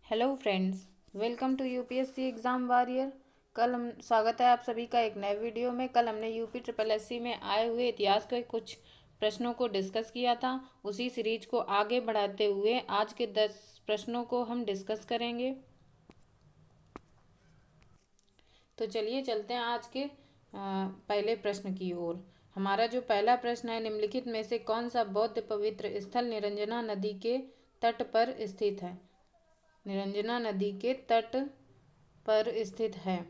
Hello friends, welcome to UPSC exam warrior. कल हम स्वागत है आप सभी का एक नए वीडियो में। कल हमने यूपी ट्रिपल एससी में आए हुए इतिहास के कुछ प्रश्नों को डिस्कस किया था। उसी सीरीज को आगे बढ़ाते हुए आज के 10 प्रश्नों को हम डिस्कस करेंगे। तो चलिए चलते हैं आज के पहले प्रश्न की ओर। हमारा जो पहला प्रश्न है, निम्नलिखित में से कौन सा बौद्ध पवित्र स्थल निरंजना नदी के तट पर स्थित है? निरंजना नदी के तट पर स्थित है।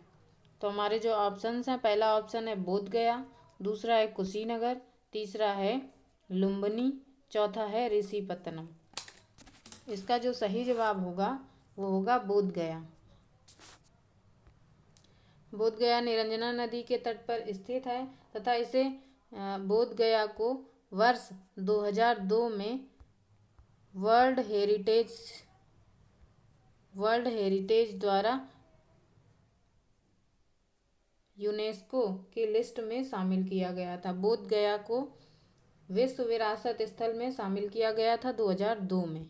तो हमारे जो ऑप्शंस हैं, पहला ऑप्शन है बोध गया, दूसरा है कुशीनगर, तीसरा है लुम्बिनी, चौथा है ऋषिपत्तनम। इसका जो सही जवाब होगा वो होगा बोध गया। बोध गया निरंजना नदी के तट पर स्थित है तथा इसे बोध गया को वर्ष 2002 में वर्ल्ड हेरिटेज द्वारा यूनेस्को की लिस्ट में शामिल किया गया था। बोध गया को विश्व विरासत स्थल में शामिल किया गया था 2002 में।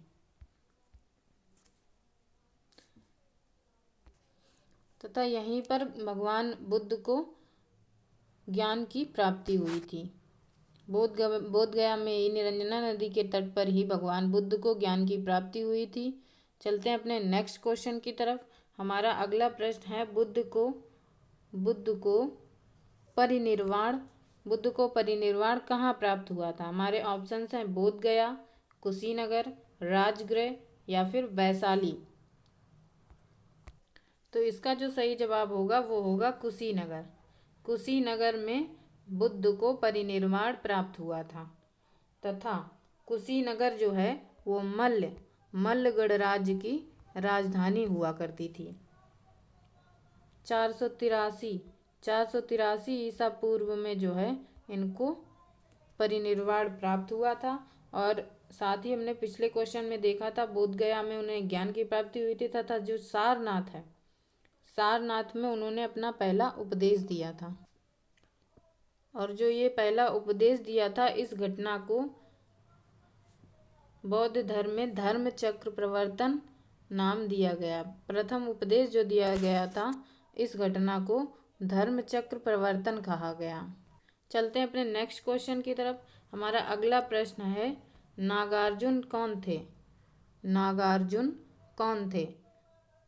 तथा यहीं पर भगवान बुद्ध को ज्ञान की प्राप्ति हुई थी। बोध गया में ही निरंजना नदी के तट पर ही भगवान बुद्ध को ज्ञान की प्राप्ति हुई थी। चलते हैं अपने नेक्स्ट क्वेश्चन की तरफ। हमारा अगला प्रश्न है बुद्ध को परिनिर्वाण कहाँ प्राप्त हुआ था? हमारे ऑप्शंस हैं बोध गया, कुशीनगर, राजगृह या फिर वैशाली। तो इसका जो सही जवाब होगा वो होगा कुशीनगर। कुशीनगर में बुद्ध को परिनिर्वाण प्राप्त हुआ था तथा कुशीनगर जो है वो मल्लगढ़ राज्य की राजधानी हुआ करती थी। 483 ईसा पूर्व में जो है इनको परिनिर्वाण प्राप्त हुआ था। और साथ ही हमने पिछले क्वेश्चन में देखा था बोध गया में उन्हें ज्ञान की प्राप्ति हुई थी तथा जो सारनाथ है, सारनाथ में उन्होंने अपना पहला उपदेश दिया था। और जो ये पहला उपदेश दिया था, इस घटना को बौद्ध धर्म में धर्म चक्र प्रवर्तन नाम दिया गया। प्रथम उपदेश जो दिया गया था, इस घटना को धर्म चक्र प्रवर्तन कहा गया। चलते हैं अपने नेक्स्ट क्वेश्चन की तरफ। हमारा अगला प्रश्न है नागार्जुन कौन थे? नागार्जुन कौन थे?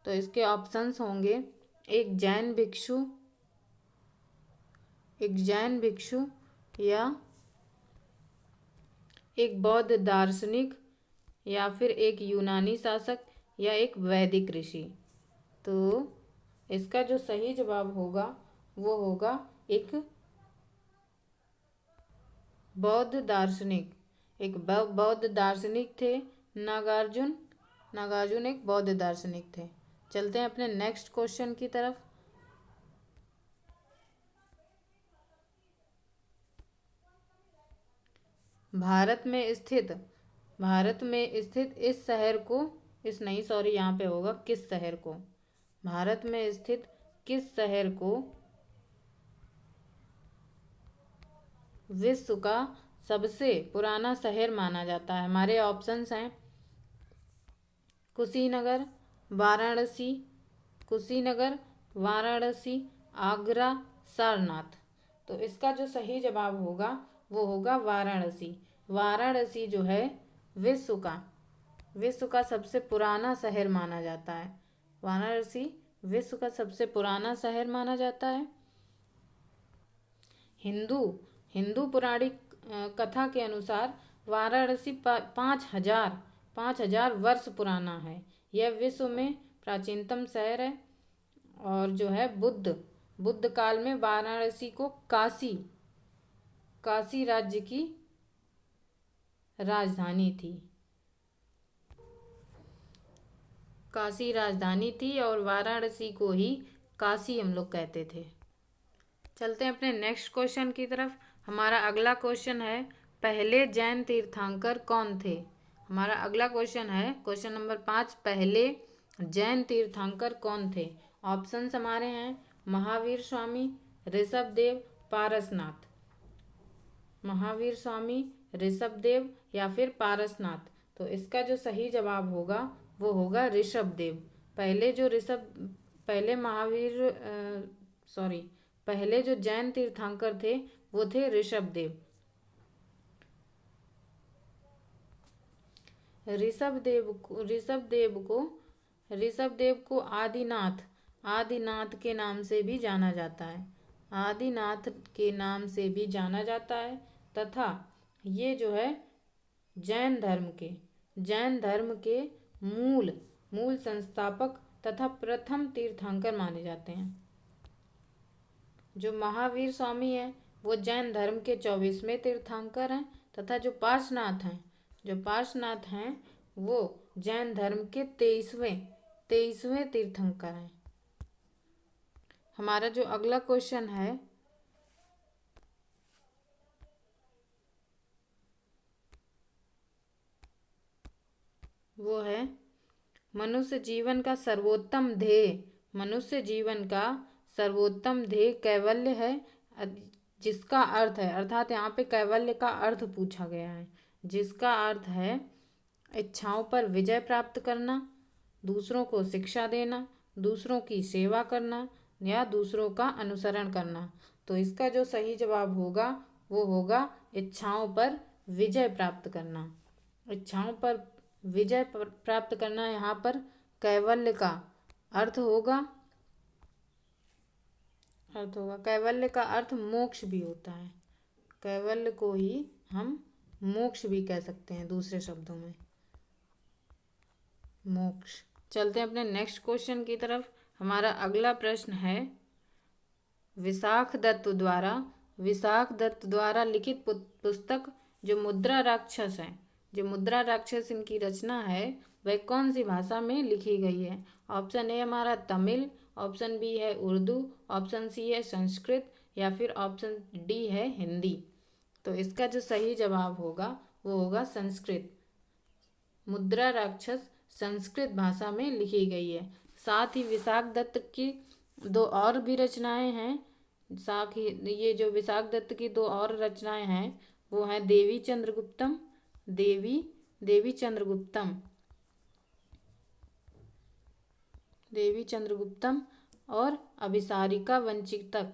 तो इसके ऑप्शंस होंगे एक जैन भिक्षु या एक बौद्ध दार्शनिक या फिर एक यूनानी शासक या एक वैदिक ऋषि। तो इसका जो सही जवाब होगा वो होगा एक बौद्ध दार्शनिक। एक बौद्ध दार्शनिक थे नागार्जुन एक बौद्ध दार्शनिक थे। चलते हैं अपने नेक्स्ट क्वेश्चन की तरफ। भारत में स्थित इस शहर को यहाँ पे होगा किस शहर को? भारत में स्थित किस शहर को विश्व का सबसे पुराना शहर माना जाता है? हमारे ऑप्शंस हैं कुशीनगर, वाराणसी, आगरा, सारनाथ। तो इसका जो सही जवाब होगा वो होगा वाराणसी। वाराणसी जो है विश्व का सबसे पुराना शहर माना जाता है। वाराणसी विश्व का सबसे पुराना शहर माना जाता है। हिंदू पौराणिक कथा के अनुसार वाराणसी 5,000 वर्ष पुराना है। यह विश्व में प्राचीनतम शहर है। और जो है बुद्ध काल में वाराणसी को काशी राज्य की राजधानी थी और वाराणसी को ही काशी हम लोग कहते थे। चलते हैं अपने नेक्स्ट क्वेश्चन की तरफ। हमारा अगला क्वेश्चन है पहले जैन तीर्थंकर कौन थे? हमारा अगला क्वेश्चन है क्वेश्चन नंबर 5, पहले जैन तीर्थंकर कौन थे? ऑप्शंस हमारे हैं महावीर स्वामी, ऋषभदेव, पारसनाथ। महावीर स्वामी, ऋषभदेव या फिर पारसनाथ। तो इसका जो सही जवाब होगा वो होगा ऋषभदेव। पहले जो ऋषभ पहले महावीर सॉरी पहले जो जैन तीर्थंकर थे वो थे ऋषभदेव। ऋषभदेव को आदिनाथ के नाम से भी जाना जाता है। आदिनाथ के नाम से भी जाना जाता है तथा ये जो है जैन धर्म के मूल संस्थापक तथा प्रथम तीर्थंकर माने जाते हैं। जो महावीर स्वामी हैं वो जैन धर्म के 24वें तीर्थंकर हैं तथा जो पार्श्वनाथ हैं वो जैन धर्म के 23वें तीर्थंकर हैं। हमारा जो अगला क्वेश्चन है वो है मनुष्य जीवन का सर्वोत्तम ध्येय कैवल्य है, जिसका अर्थ है, अर्थात यहाँ पे कैवल्य का अर्थ पूछा गया है, जिसका अर्थ है इच्छाओं पर विजय प्राप्त करना, दूसरों को शिक्षा देना, दूसरों की सेवा करना या दूसरों का अनुसरण करना। तो इसका जो सही जवाब होगा वो होगा इच्छाओं पर विजय प्राप्त करना। इच्छाओं पर विजय प्राप्त करना यहाँ पर कैवल्य का अर्थ होगा। कैवल्य का अर्थ मोक्ष भी होता है। कैवल्य को ही हम मोक्ष भी कह सकते हैं, दूसरे शब्दों में मोक्ष। चलते हैं अपने नेक्स्ट क्वेश्चन की तरफ। हमारा अगला प्रश्न है विशाख दत्त द्वारा लिखित पुस्तक जो मुद्रा राक्षस इनकी रचना है वह कौन सी भाषा में लिखी गई है। ऑप्शन ए हमारा तमिल, ऑप्शन बी है उर्दू, ऑप्शन सी है संस्कृत या फिर ऑप्शन डी है हिंदी। तो इसका जो सही जवाब होगा वो होगा संस्कृत। मुद्रा राक्षस संस्कृत भाषा में लिखी गई है। साथ ही विशाख दत्त की दो और भी रचनाएं हैं। ये जो विशाख दत्त की दो और रचनाएं हैं वो हैं देवी चंद्रगुप्तम और अभिसारिका वंचितक।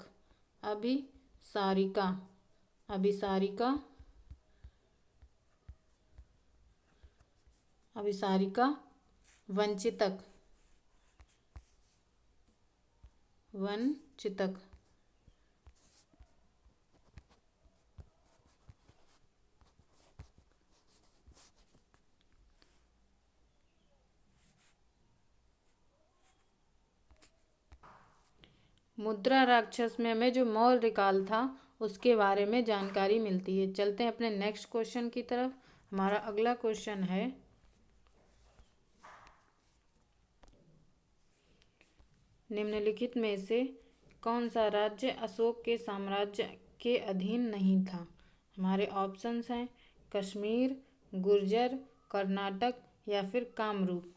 मुद्रा राक्षस में हमें जो मौर्य काल था उसके बारे में जानकारी मिलती है। चलते हैं अपने नेक्स्ट क्वेश्चन की तरफ। हमारा अगला क्वेश्चन है निम्नलिखित में से कौन सा राज्य अशोक के साम्राज्य के अधीन नहीं था। हमारे ऑप्शंस हैं कश्मीर, गुर्जर, कर्नाटक या फिर कामरूप।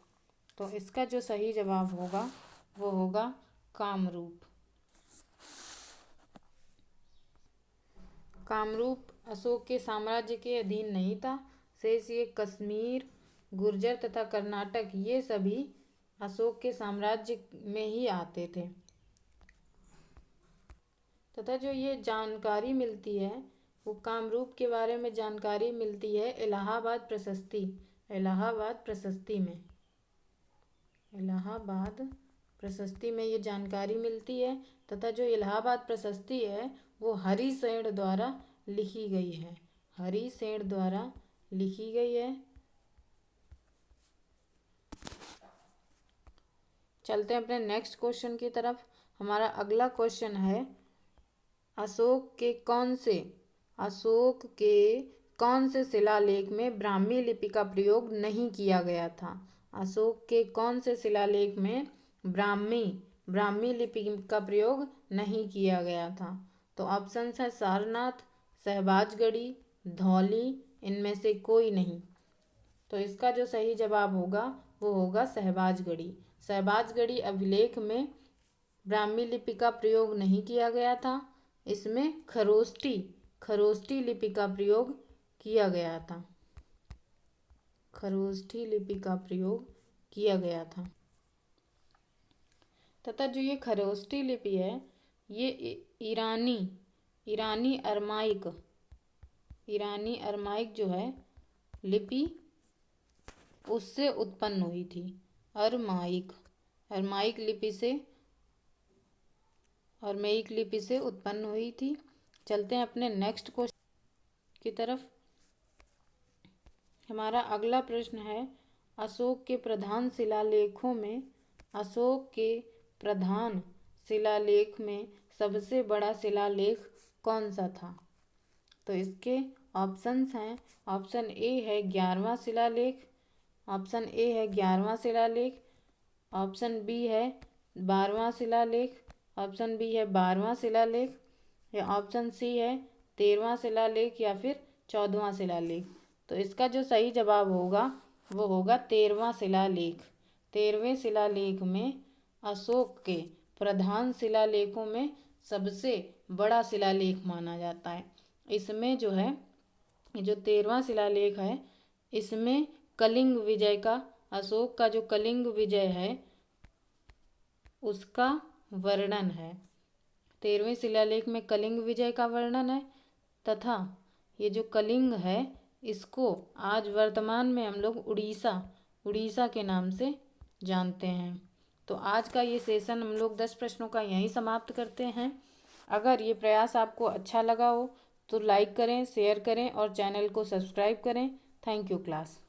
तो इसका जो सही जवाब होगा वो होगा कामरूप। कामरूप अशोक के साम्राज्य के अधीन नहीं था। शेष ये कश्मीर, गुर्जर तथा कर्नाटक ये सभी अशोक के साम्राज्य में ही आते थे। तथा जो ये जानकारी मिलती है वो कामरूप के बारे में जानकारी मिलती है इलाहाबाद प्रशस्ति में ये जानकारी मिलती है। तथा जो इलाहाबाद प्रशस्ति है वो हरिसेन द्वारा लिखी गई है। चलते हैं अपने नेक्स्ट क्वेश्चन की तरफ। हमारा अगला क्वेश्चन है अशोक के कौन से शिलालेख में ब्राह्मी लिपि का प्रयोग नहीं किया गया था। अशोक के कौन से शिलालेख में ब्राह्मी लिपि का प्रयोग नहीं किया गया था। तो ऑप्शन है सारनाथ, सहबाजगढ़ी, धौली, इनमें से कोई नहीं। तो इसका जो सही जवाब होगा वो होगा सहबाजगढ़ी अभिलेख में ब्राह्मी लिपि का प्रयोग नहीं किया गया था। इसमें खरोष्टी लिपि का प्रयोग किया गया था। किया गया था। तथा जो ये खरोष्टी लिपि है ये ईरानी अरमाइक जो है लिपि उससे उत्पन्न हुई थी। अरमाइक लिपि से उत्पन्न हुई थी। चलते हैं अपने नेक्स्ट क्वेश्चन की तरफ। हमारा अगला प्रश्न है, अशोक के प्रधान शिलालेख में सबसे बड़ा शिलालेख कौन सा था? तो इसके ऑप्शंस हैं। ऑप्शन ए है 11वां शिलालेख, ऑप्शन बी है 12वां शिलालेख, ऑप्शन बी है 12वां शिलालेख, या ऑप्शन सी है 13वां शिलालेख या फिर 14वां शिलालेख। तो इसका जो सही जवाब होगा वो होगा 13वां शिलालेख। 13वें शिलालेख में अशोक के प्रधान शिलालेखों में सबसे बड़ा शिलालेख माना जाता है। इसमें जो है जो 13वां शिलालेख है इसमें कलिंग विजय का, अशोक का जो कलिंग विजय है उसका वर्णन है। 13वें शिलालेख में कलिंग विजय का वर्णन है तथा ये जो कलिंग है इसको आज वर्तमान में हम लोग उड़ीसा के नाम से जानते हैं। तो आज का ये सेशन हम लोग 10 प्रश्नों का यहीं समाप्त करते हैं। अगर ये प्रयास आपको अच्छा लगा हो तो लाइक करें, शेयर करें और चैनल को सब्सक्राइब करें। Thank you class.